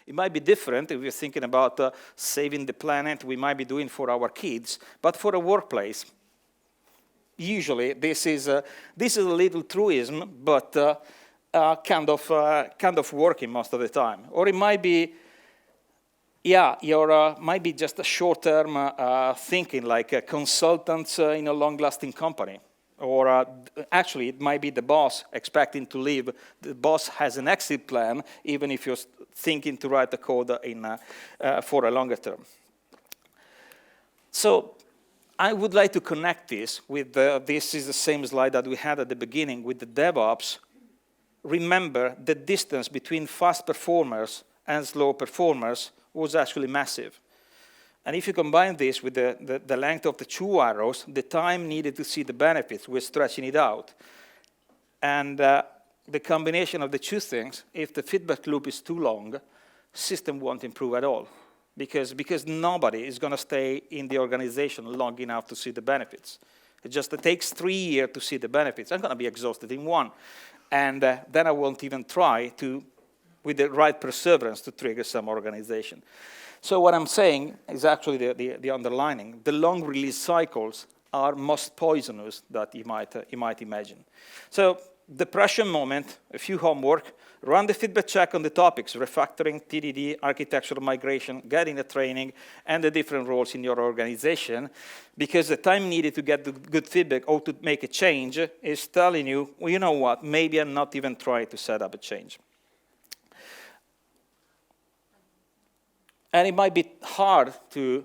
It might be different if we're thinking about saving the planet, we might be doing for our kids, but for a workplace, usually this is a little truism, but kind of working most of the time. Or it might be, might be just a short-term thinking, like consultants in a long-lasting company. Or actually, it might be the boss expecting to leave. The boss has an exit plan, even if you're thinking to write the code for a longer term. So I would like to connect this with this is the same slide that we had at the beginning with the DevOps. Remember, the distance between fast performers and slow performers was actually massive. And if you combine this with the length of the 2 arrows, the time needed to see the benefits, we're stretching it out. And the combination of the 2 things, if the feedback loop is too long, system won't improve at all. Because nobody is going to stay in the organization long enough to see the benefits. It takes 3 years to see the benefits. I'm going to be exhausted in 1. And then I won't even try to, with the right perseverance, to trigger some organization. So what I'm saying is actually the underlining. The long release cycles are most poisonous that you might imagine. So depression moment, a few homework, run the feedback check on the topics, refactoring, TDD, architectural migration, getting the training, and the different roles in your organization, because the time needed to get the good feedback or to make a change is telling you, well, you know what, maybe I'm not even trying to set up a change. And it might be hard to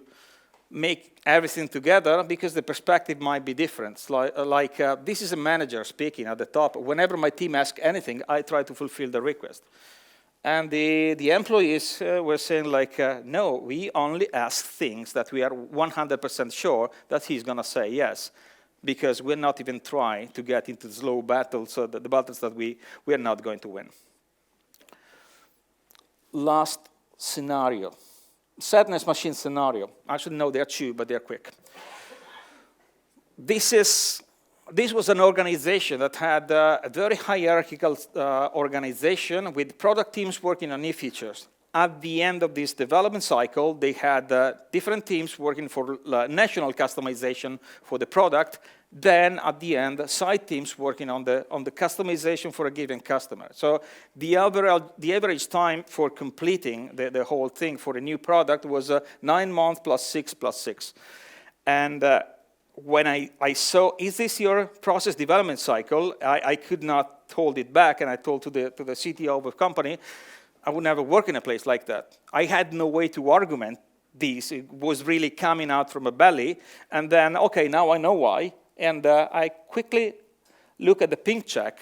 make everything together because the perspective might be different. This is a manager speaking at the top. Whenever my team asks anything, I try to fulfill the request. And the employees were saying no, we only ask things that we are 100% sure that he's going to say yes, because we're not even trying to get into slow battles, so the battles that we are not going to win. Last scenario. Sadness machine scenario. Actually, no, there are 2, but they're quick. This was an organization that had a very hierarchical organization with product teams working on new features. At the end of this development cycle, they had different teams working for national customization for the product. Then, at the end, side teams working on the customization for a given customer. So the average time for completing the whole thing for a new product was 9 months plus 6 plus 6. And when I saw, is this your process development cycle, I could not hold it back, and I told to the CTO of the company, I would never work in a place like that. I had no way to argument this. It was really coming out from a belly. And then, okay, now I know why. And I quickly look at the pink check,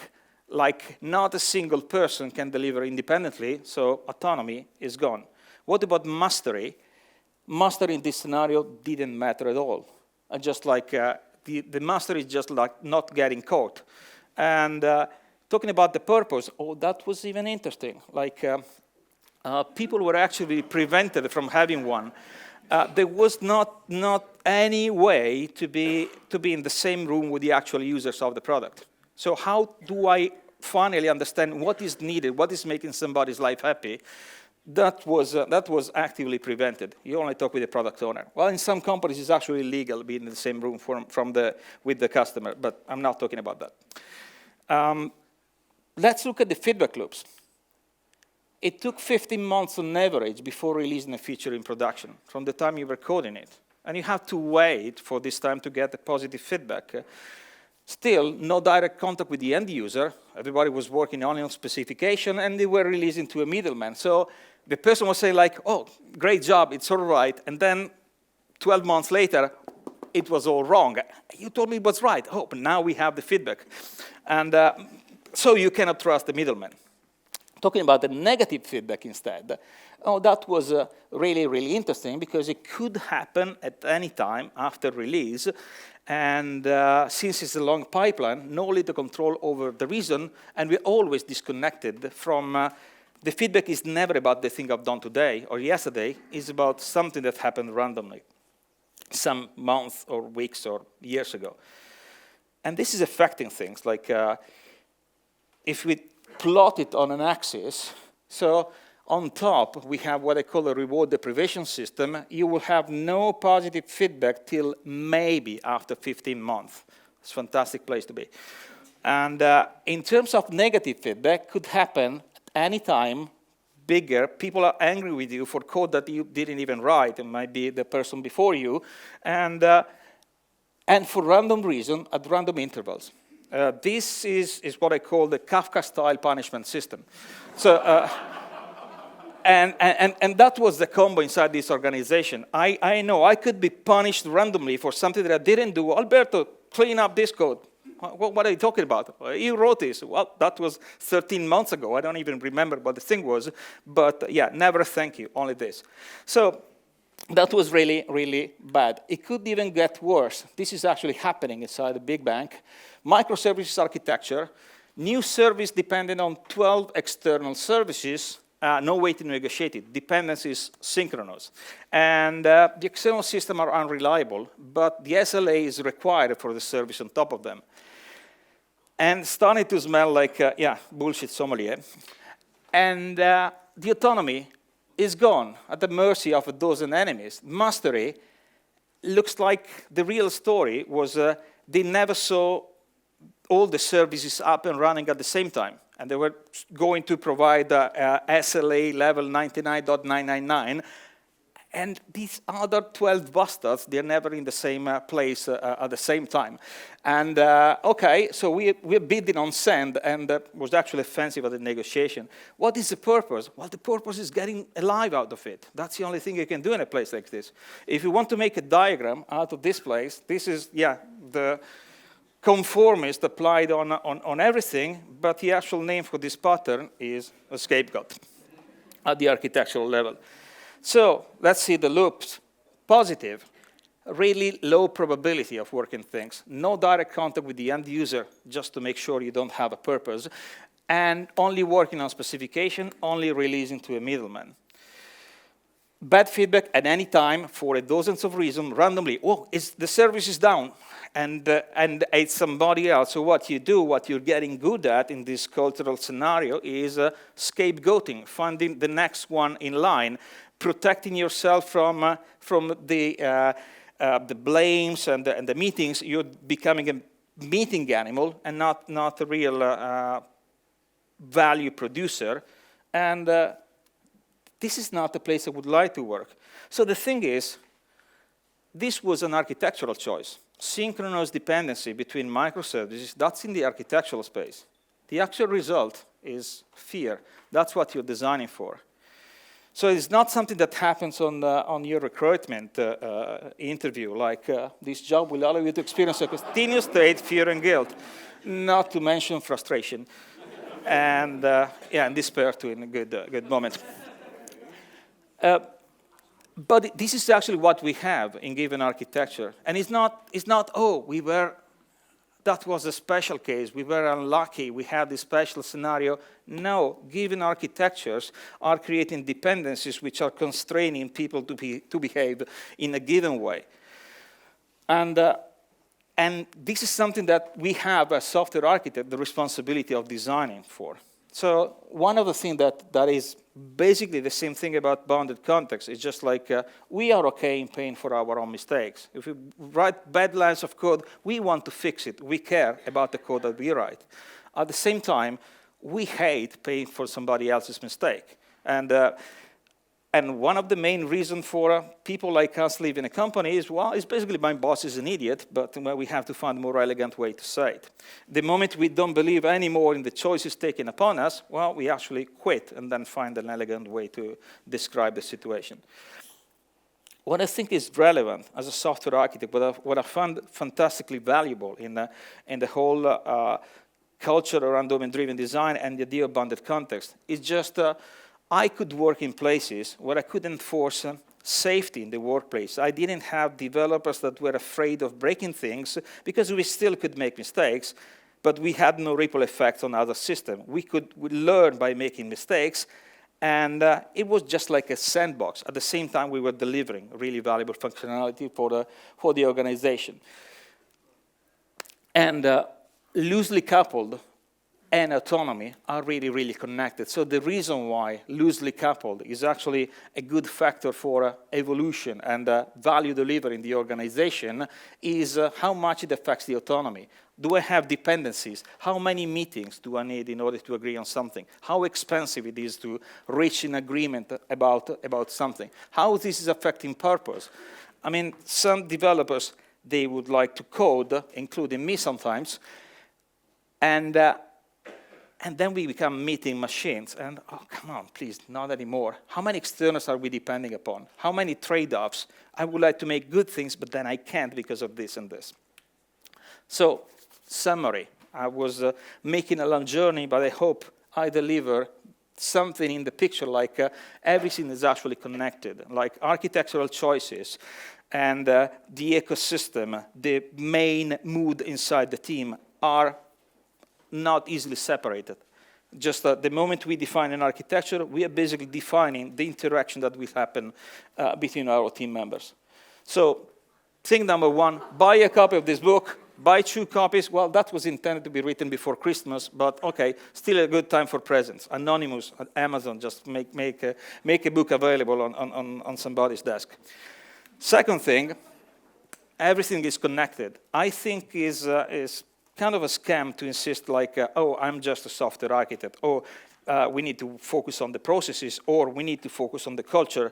like not a single person can deliver independently, so autonomy is gone. What about mastery? Mastery in this scenario didn't matter at all. Just like the mastery is just like not getting caught. And talking about the purpose, that was even interesting. Like people were actually prevented from having one. There was not any way to be in the same room with the actual users of the product. So how do I finally understand what is needed, what is making somebody's life happy? That was actively prevented. You only talk with the product owner. Well, in some companies, it's actually illegal being in the same room with the customer, but I'm not talking about that. Let's look at the feedback loops. It took 15 months on average before releasing a feature in production, from the time you were coding it. And you have to wait for this time to get the positive feedback. Still, no direct contact with the end user. Everybody was working only on specification, and they were releasing to a middleman. So the person was saying like, oh, great job, it's all right. And then 12 months later, it was all wrong. You told me it was right. Oh, but now we have the feedback. And so you cannot trust the middleman. Talking about the negative feedback instead, that was really, really interesting because it could happen at any time after release. And since it's a long pipeline, no little control over the reason, and we're always disconnected from the feedback is never about the thing I've done today or yesterday. It's about something that happened randomly, some months or weeks or years ago. And this is affecting things like if we plot it on an axis, so On top, we have what I call a reward deprivation system. You will have no positive feedback till maybe after 15 months. It's a fantastic place to be. And in terms of negative feedback, could happen at any time, bigger. People are angry with you for code that you didn't even write. It might be the person before you. And for random reason, at random intervals. This is what I call the Kafka-style punishment system. So. And that was the combo inside this organization. I know I could be punished randomly for something that I didn't do. Alberto, clean up this code. What are you talking about? You wrote this. Well, that was 13 months ago. I don't even remember what the thing was. But yeah, never thank you, only this. So that was really, really bad. It could even get worse. This is actually happening inside a big bank. Microservices architecture, new service dependent on 12 external services. No way to negotiate it. Dependency is synchronous. And the external systems are unreliable, but the SLA is required for the service on top of them. And starting to smell like, bullshit sommelier. And the autonomy is gone at the mercy of a dozen enemies. Mastery looks like the real story was they never saw all the services up and running at the same time. And they were going to provide SLA level 99.999. And these other 12 bastards, they're never in the same place at the same time. And OK, so we're bidding on sand, and that was actually offensive at the negotiation. What is the purpose? Well, the purpose is getting alive out of it. That's the only thing you can do in a place like this. If you want to make a diagram out of this place, this is, the conformist applied on everything, but the actual name for this pattern is a scapegoat at the architectural level. So let's see the loops. Positive, really low probability of working things. No direct contact with the end user, just to make sure you don't have a purpose. And only working on specification, only releasing to a middleman. Bad feedback at any time for dozens of reasons, randomly. Oh, the service is down. And it's somebody else. So what you do, what you're getting good at in this cultural scenario is scapegoating, finding the next one in line, protecting yourself from the blames and the meetings. You're becoming a meeting animal and not a real value producer. And this is not a place I would like to work. So the thing is, this was an architectural choice. Synchronous dependency between microservices, that's in the architectural space. The actual result is fear. That's what you're designing for. So it's not something that happens on your recruitment interview, like this job will allow you to experience a continuous state, fear and guilt, not to mention frustration, and and despair too in a good moment. But this is actually what we have in given architecture. And it's not oh, that was a special case, we were unlucky, we had this special scenario. No, given architectures are creating dependencies which are constraining people to behave in a given way. And this is something that we have as software architect the responsibility of designing for. So one of the things that is basically the same thing about bounded context is just like we are okay in paying for our own mistakes. If we write bad lines of code, we want to fix it. We care about the code that we write. At the same time, we hate paying for somebody else's mistake. And one of the main reasons for people like us leaving a company is, well, it's basically my boss is an idiot, but we have to find a more elegant way to say it. The moment we don't believe anymore in the choices taken upon us, well, we actually quit and then find an elegant way to describe the situation. What I think is relevant as a software architect, what I found fantastically valuable in the whole culture around domain-driven design and the idea of bounded context is just I could work in places where I couldn't enforce safety in the workplace. I didn't have developers that were afraid of breaking things because we still could make mistakes, but we had no ripple effect on other systems. We learn by making mistakes, and it was just like a sandbox. At the same time, we were delivering really valuable functionality for the organization. And loosely coupled, and autonomy are really, really connected. So the reason why loosely coupled is actually a good factor for evolution and value delivery in the organization is how much it affects the autonomy. Do I have dependencies? How many meetings do I need in order to agree on something? How expensive it is to reach an agreement about something? How this is affecting purpose? I mean, some developers, they would like to code, including me sometimes, and then we become meeting machines. And, oh, come on, please, not anymore. How many externals are we depending upon? How many trade-offs? I would like to make good things, but then I can't because of this and this. So, summary. I was making a long journey, but I hope I deliver something in the picture like everything is actually connected, like architectural choices and the ecosystem, the main mood inside the team are not easily separated. Just the moment we define an architecture, we are basically defining the interaction that will happen between our team members. So, thing number one, buy a copy of this book, buy 2 copies. Well, that was intended to be written before Christmas, but okay, still a good time for presents. Anonymous at Amazon, just make a book available on somebody's desk. Second thing, everything is connected. I think is kind of a scam to insist like, oh, I'm just a software architect, or we need to focus on the processes, or we need to focus on the culture.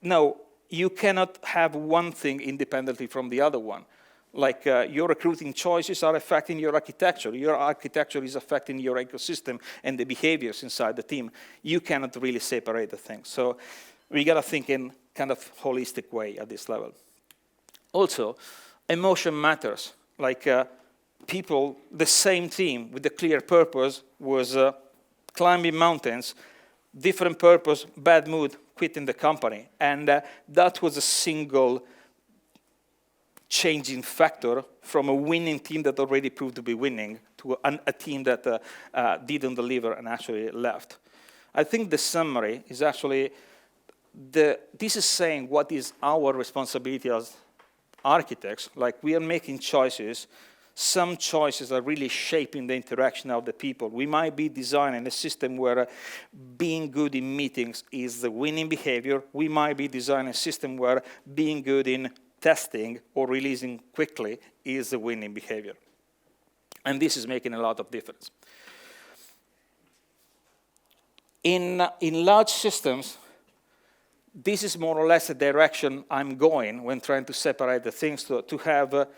No, you cannot have one thing independently from the other one. Like your recruiting choices are affecting your architecture is affecting your ecosystem and the behaviors inside the team. You cannot really separate the things. So we gotta think in kind of holistic way at this level. Also, emotion matters. Like people, the same team with a clear purpose was climbing mountains, different purpose, bad mood, quitting the company. And that was a single changing factor from a winning team that already proved to be winning to a team that didn't deliver and actually left. I think the summary is actually, this is saying what is our responsibility as architects. Like we are making choices. Some choices are really shaping the interaction of the people. We might be designing a system where being good in meetings is the winning behavior. We might be designing a system where being good in testing or releasing quickly is the winning behavior. And this is making a lot of difference. In large systems, this is more or less the direction I'm going when trying to separate the things, to have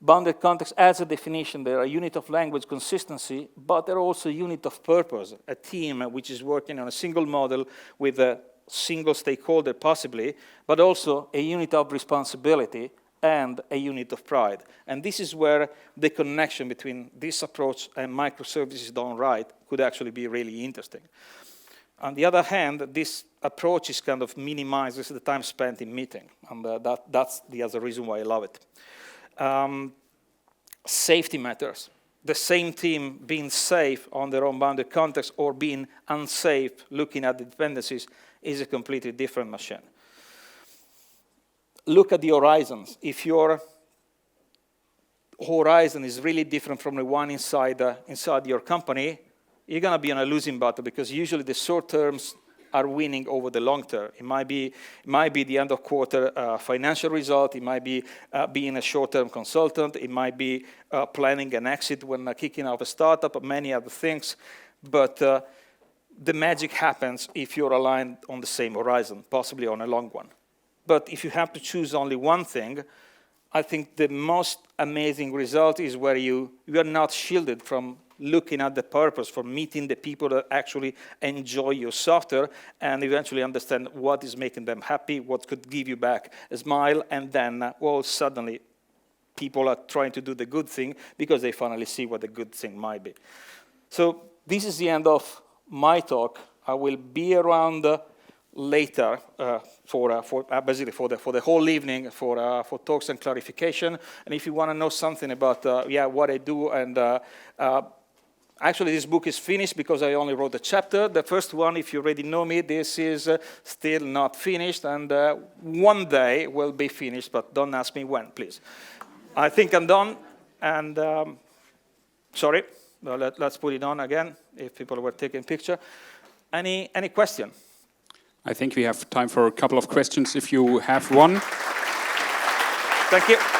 bounded context as a definition. They're a unit of language consistency, but they're also a unit of purpose, a team which is working on a single model with a single stakeholder possibly, but also a unit of responsibility and a unit of pride. And this is where the connection between this approach and microservices done right could actually be really interesting. On the other hand, this approach is kind of minimizes the time spent in meeting, and that's the other reason why I love it. Safety matters. The same team being safe on their own bounded context or being unsafe looking at the dependencies is a completely different machine. Look at the horizons. If your horizon is really different from the one inside your company, you're going to be on a losing battle because usually the short terms are winning over the long term. It might be the end of quarter financial result. It might be being a short-term consultant. It might be planning an exit when kicking off a startup, many other things. But the magic happens if you're aligned on the same horizon, possibly on a long one. But if you have to choose only one thing, I think the most amazing result is where you are not shielded from looking at the purpose, for meeting the people that actually enjoy your software and eventually understand what is making them happy, what could give you back a smile, and then, well, suddenly people are trying to do the good thing because they finally see what the good thing might be. So this is the end of my talk. I will be around later basically for the whole evening for talks and clarification. And if you want to know something about what I do and actually, this book is finished because I only wrote a chapter. The first one, if you already know me, this is still not finished, and one day will be finished, but don't ask me when, please. I think I'm done, and sorry, Let's put it on again, if people were taking picture. Any question? I think we have time for a couple of questions if you have one. Thank you.